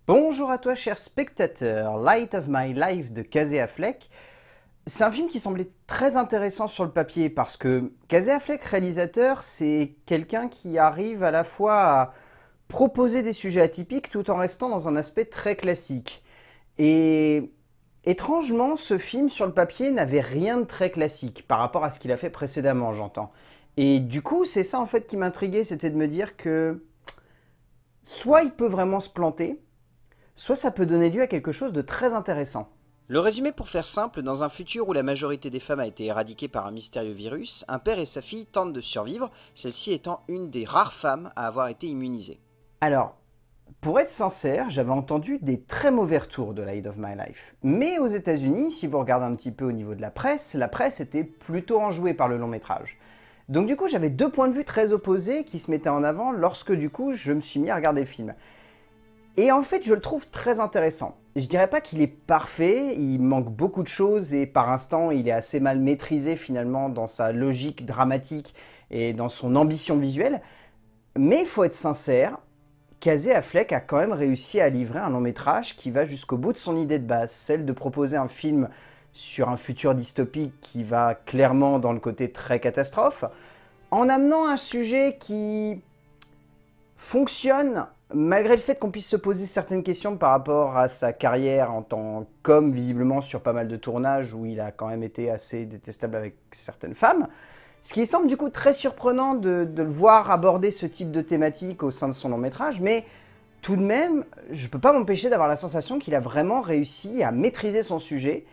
Bonjour à toi cher spectateur, Light of My Life de Casey Affleck. C'est un film qui semblait très intéressant sur le papier parce que Casey Affleck, réalisateur, c'est quelqu'un qui arrive à la fois à proposer des sujets atypiques tout en restant dans un aspect très classique. Et étrangement, ce film sur le papier n'avait rien de très classique par rapport à ce qu'il a fait précédemment, j'entends. Et du coup, c'est ça en fait qui m'intriguait, c'était de me dire que soit il peut vraiment se planter, soit ça peut donner lieu à quelque chose de très intéressant. Le résumé pour faire simple, dans un futur où la majorité des femmes a été éradiquée par un mystérieux virus, un père et sa fille tentent de survivre, celle-ci étant une des rares femmes à avoir été immunisée. Alors, pour être sincère, j'avais entendu des très mauvais retours de Light of My Life. Mais aux États-Unis, si vous regardez un petit peu au niveau de la presse était plutôt enjouée par le long métrage. Donc du coup, j'avais deux points de vue très opposés qui se mettaient en avant lorsque du coup, je me suis mis à regarder le film. Et en fait, je le trouve très intéressant. Je dirais pas qu'il est parfait, il manque beaucoup de choses et par instant, il est assez mal maîtrisé finalement dans sa logique dramatique et dans son ambition visuelle. Mais il faut être sincère, Casey Affleck a quand même réussi à livrer un long métrage qui va jusqu'au bout de son idée de base, celle de proposer un film sur un futur dystopique qui va clairement dans le côté très catastrophe, en amenant un sujet qui fonctionne malgré le fait qu'on puisse se poser certaines questions par rapport à sa carrière en tant qu'homme, visiblement sur pas mal de tournages où il a quand même été assez détestable avec certaines femmes. Ce qui semble du coup très surprenant de le voir aborder ce type de thématique au sein de son long métrage, mais tout de même, je ne peux pas m'empêcher d'avoir la sensation qu'il a vraiment réussi à maîtriser son sujet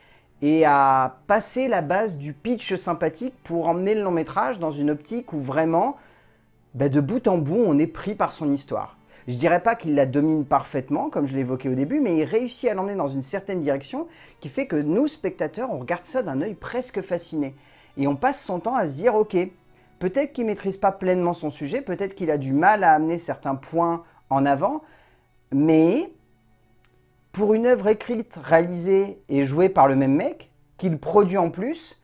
et à passer la base du pitch sympathique pour emmener le long métrage dans une optique où vraiment, de bout en bout, on est pris par son histoire. Je dirais pas qu'il la domine parfaitement, comme je l'évoquais au début, mais il réussit à l'emmener dans une certaine direction qui fait que nous, spectateurs, on regarde ça d'un œil presque fasciné. Et on passe son temps à se dire, ok, peut-être qu'il maîtrise pas pleinement son sujet, peut-être qu'il a du mal à amener certains points en avant, mais pour une œuvre écrite, réalisée et jouée par le même mec, qu'il produit en plus,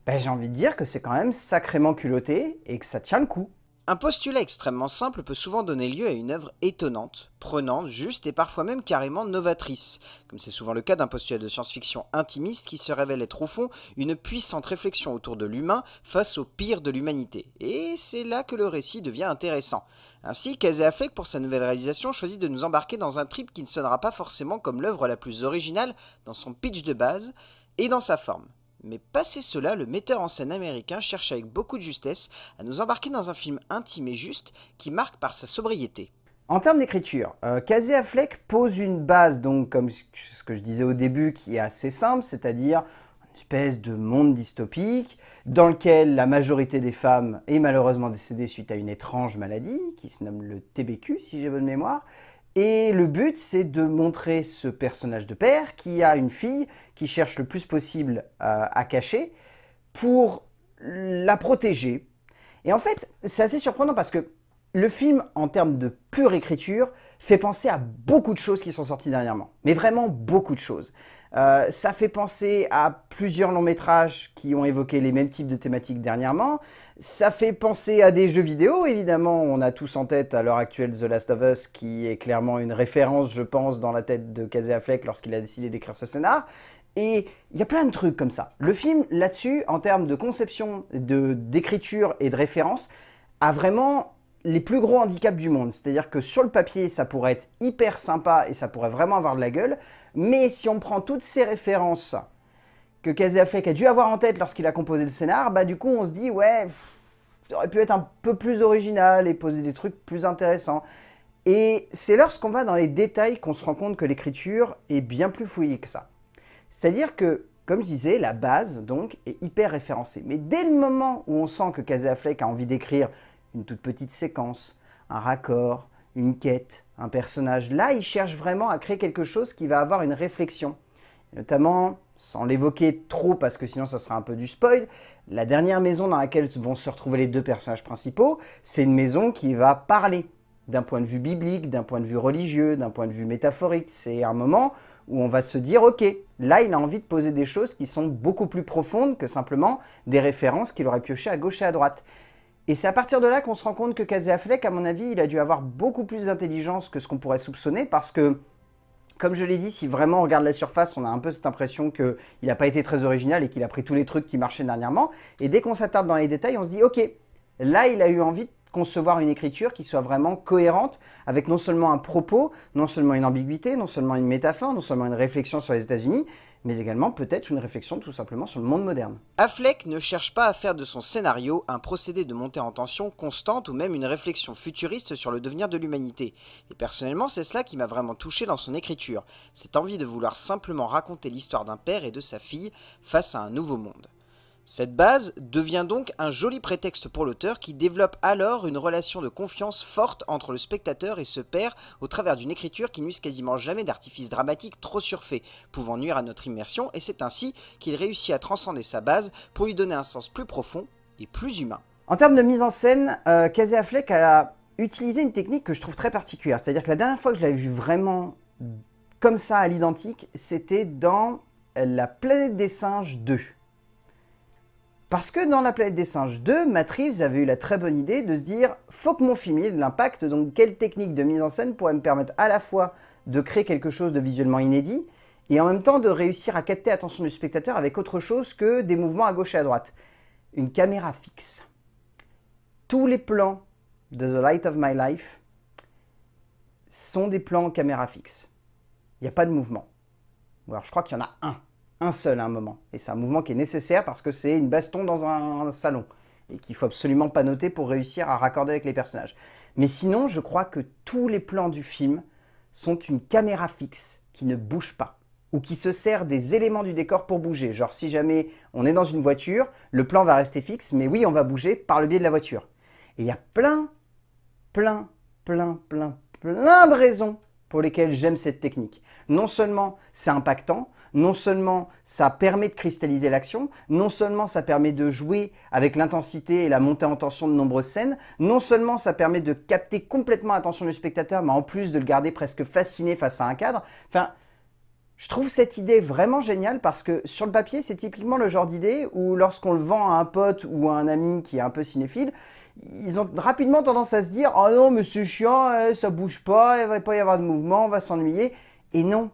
j'ai envie de dire que c'est quand même sacrément culotté et que ça tient le coup. Un postulat extrêmement simple peut souvent donner lieu à une œuvre étonnante, prenante, juste et parfois même carrément novatrice, comme c'est souvent le cas d'un postulat de science-fiction intimiste qui se révèle être au fond une puissante réflexion autour de l'humain face au pire de l'humanité. Et c'est là que le récit devient intéressant. Ainsi, Casey Affleck, pour sa nouvelle réalisation, choisit de nous embarquer dans un trip qui ne sonnera pas forcément comme l'œuvre la plus originale dans son pitch de base et dans sa forme. Mais passé cela, le metteur en scène américain cherche avec beaucoup de justesse à nous embarquer dans un film intime et juste qui marque par sa sobriété. En termes d'écriture, Casey Affleck pose une base, donc comme ce que je disais au début, qui est assez simple, c'est-à-dire une espèce de monde dystopique dans lequel la majorité des femmes est malheureusement décédée suite à une étrange maladie qui se nomme le TBQ, si j'ai bonne mémoire. Et le but, c'est de montrer ce personnage de père qui a une fille qui cherche le plus possible à cacher pour la protéger. Et en fait, c'est assez surprenant parce que le film, en termes de pure écriture, fait penser à beaucoup de choses qui sont sorties dernièrement. Mais vraiment beaucoup de choses. Ça fait penser à plusieurs longs métrages qui ont évoqué les mêmes types de thématiques dernièrement. Ça fait penser à des jeux vidéo, évidemment. On a tous en tête à l'heure actuelle The Last of Us, qui est clairement une référence, je pense, dans la tête de Casey Affleck lorsqu'il a décidé d'écrire ce scénar. Et il y a plein de trucs comme ça. Le film, là-dessus, en termes de conception, d'écriture et de référence, a vraiment les plus gros handicaps du monde. C'est-à-dire que sur le papier, ça pourrait être hyper sympa et ça pourrait vraiment avoir de la gueule. Mais si on prend toutes ces références que Casey Affleck a dû avoir en tête lorsqu'il a composé le scénar, du coup on se dit ouais, ça aurait pu être un peu plus original et poser des trucs plus intéressants. Et c'est lorsqu'on va dans les détails qu'on se rend compte que l'écriture est bien plus fouillée que ça. C'est-à-dire que, comme je disais, la base donc est hyper référencée. Mais dès le moment où on sent que Casey Affleck a envie d'écrire une toute petite séquence, un raccord, une quête, un personnage, là il cherche vraiment à créer quelque chose qui va avoir une réflexion. Notamment, sans l'évoquer trop parce que sinon ça sera un peu du spoil, la dernière maison dans laquelle vont se retrouver les deux personnages principaux, c'est une maison qui va parler d'un point de vue biblique, d'un point de vue religieux, d'un point de vue métaphorique. C'est un moment où on va se dire, ok, là il a envie de poser des choses qui sont beaucoup plus profondes que simplement des références qu'il aurait piochées à gauche et à droite. Et c'est à partir de là qu'on se rend compte que Casey Affleck, à mon avis, il a dû avoir beaucoup plus d'intelligence que ce qu'on pourrait soupçonner parce que Comme je l'ai dit, si vraiment on regarde la surface, on a un peu cette impression qu'il n'a pas été très original et qu'il a pris tous les trucs qui marchaient dernièrement. Et dès qu'on s'attarde dans les détails, on se dit, ok, là il a eu envie de concevoir une écriture qui soit vraiment cohérente avec non seulement un propos, non seulement une ambiguïté, non seulement une métaphore, non seulement une réflexion sur les États-Unis, mais également peut-être une réflexion tout simplement sur le monde moderne. Affleck ne cherche pas à faire de son scénario un procédé de montée en tension constante ou même une réflexion futuriste sur le devenir de l'humanité. Et personnellement, c'est cela qui m'a vraiment touché dans son écriture, cette envie de vouloir simplement raconter l'histoire d'un père et de sa fille face à un nouveau monde. Cette base devient donc un joli prétexte pour l'auteur qui développe alors une relation de confiance forte entre le spectateur et ce père au travers d'une écriture qui n'use quasiment jamais d'artifices dramatiques trop surfaits, pouvant nuire à notre immersion, et c'est ainsi qu'il réussit à transcender sa base pour lui donner un sens plus profond et plus humain. En termes de mise en scène, Casey Affleck a utilisé une technique que je trouve très particulière. C'est-à-dire que la dernière fois que je l'avais vu vraiment comme ça à l'identique, c'était dans La Planète des Singes 2. Parce que dans La Planète des Singes 2, Matt Reeves avait eu la très bonne idée de se dire « faut que mon film ait de l'impact, donc quelle technique de mise en scène pourrait me permettre à la fois de créer quelque chose de visuellement inédit et en même temps de réussir à capter l'attention du spectateur avec autre chose que des mouvements à gauche et à droite. Une caméra fixe. » Tous les plans de The Light of My Life sont des plans en caméra fixe. Il n'y a pas de mouvement. Alors je crois qu'il y en a un seul à un moment. Et c'est un mouvement qui est nécessaire parce que c'est une baston dans un salon et qu'il ne faut absolument pas noter pour réussir à raccorder avec les personnages. Mais sinon, je crois que tous les plans du film sont une caméra fixe qui ne bouge pas ou qui se sert des éléments du décor pour bouger. Genre si jamais on est dans une voiture, le plan va rester fixe, mais oui, on va bouger par le biais de la voiture. Et il y a plein de raisons pour lesquelles j'aime cette technique. Non seulement c'est impactant, non seulement ça permet de cristalliser l'action, non seulement ça permet de jouer avec l'intensité et la montée en tension de nombreuses scènes, non seulement ça permet de capter complètement l'attention du spectateur, mais en plus de le garder presque fasciné face à un cadre. Enfin, je trouve cette idée vraiment géniale parce que sur le papier, c'est typiquement le genre d'idée où lorsqu'on le vend à un pote ou à un ami qui est un peu cinéphile, ils ont rapidement tendance à se dire « oh non, mais c'est chiant, ça bouge pas, il va pas y avoir de mouvement, on va s'ennuyer ». Et non,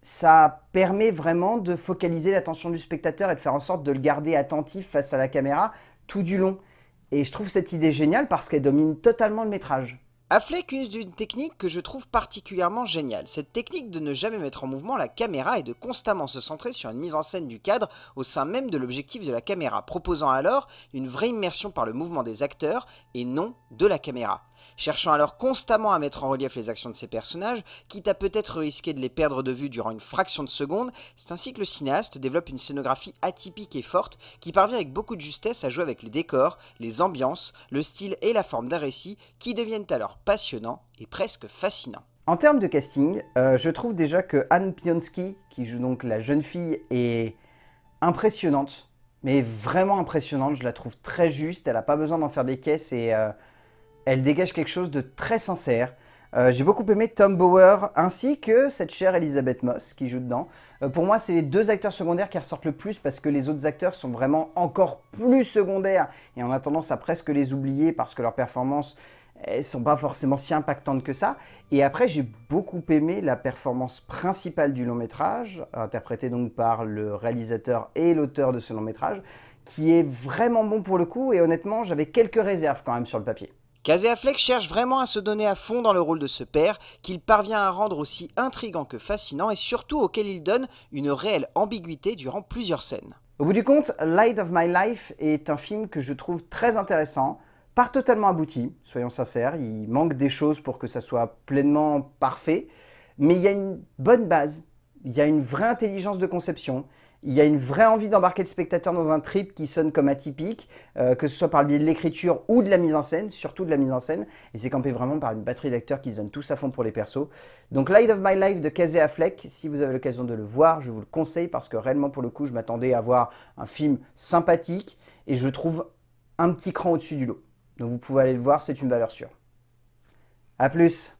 ça permet vraiment de focaliser l'attention du spectateur et de faire en sorte de le garder attentif face à la caméra tout du long. Et je trouve cette idée géniale parce qu'elle domine totalement le métrage. Affleck use d'une technique que je trouve particulièrement géniale, cette technique de ne jamais mettre en mouvement la caméra et de constamment se centrer sur une mise en scène du cadre au sein même de l'objectif de la caméra, proposant alors une vraie immersion par le mouvement des acteurs et non de la caméra. Cherchant alors constamment à mettre en relief les actions de ses personnages, quitte à peut-être risquer de les perdre de vue durant une fraction de seconde, c'est ainsi que le cinéaste développe une scénographie atypique et forte qui parvient avec beaucoup de justesse à jouer avec les décors, les ambiances, le style et la forme d'un récit qui deviennent alors passionnants et presque fascinants. En termes de casting, je trouve déjà que Anne Pionski, qui joue donc la jeune fille, est impressionnante, mais vraiment impressionnante. Je la trouve très juste, elle n'a pas besoin d'en faire des caisses et elle dégage quelque chose de très sincère. J'ai beaucoup aimé Tom Bower ainsi que cette chère Elisabeth Moss qui joue dedans. Pour moi, c'est les deux acteurs secondaires qui ressortent le plus parce que les autres acteurs sont vraiment encore plus secondaires et on a tendance à presque les oublier parce que leurs performances ne sont pas forcément si impactantes que ça. Et après, j'ai beaucoup aimé la performance principale du long métrage, interprétée donc par le réalisateur et l'auteur de ce long métrage, qui est vraiment bon pour le coup et honnêtement, j'avais quelques réserves quand même sur le papier. Casey Affleck cherche vraiment à se donner à fond dans le rôle de ce père, qu'il parvient à rendre aussi intriguant que fascinant et surtout auquel il donne une réelle ambiguïté durant plusieurs scènes. Au bout du compte, Light of My Life est un film que je trouve très intéressant, pas totalement abouti, soyons sincères, il manque des choses pour que ça soit pleinement parfait, mais il y a une bonne base, il y a une vraie intelligence de conception, il y a une vraie envie d'embarquer le spectateur dans un trip qui sonne comme atypique, que ce soit par le biais de l'écriture ou de la mise en scène, surtout de la mise en scène, et c'est campé vraiment par une batterie d'acteurs qui se donnent tous à fond pour les persos. Donc Light of My Life de Casey Affleck, si vous avez l'occasion de le voir, je vous le conseille parce que réellement pour le coup, je m'attendais à voir un film sympathique et je trouve un petit cran au-dessus du lot. Donc vous pouvez aller le voir, c'est une valeur sûre. A plus!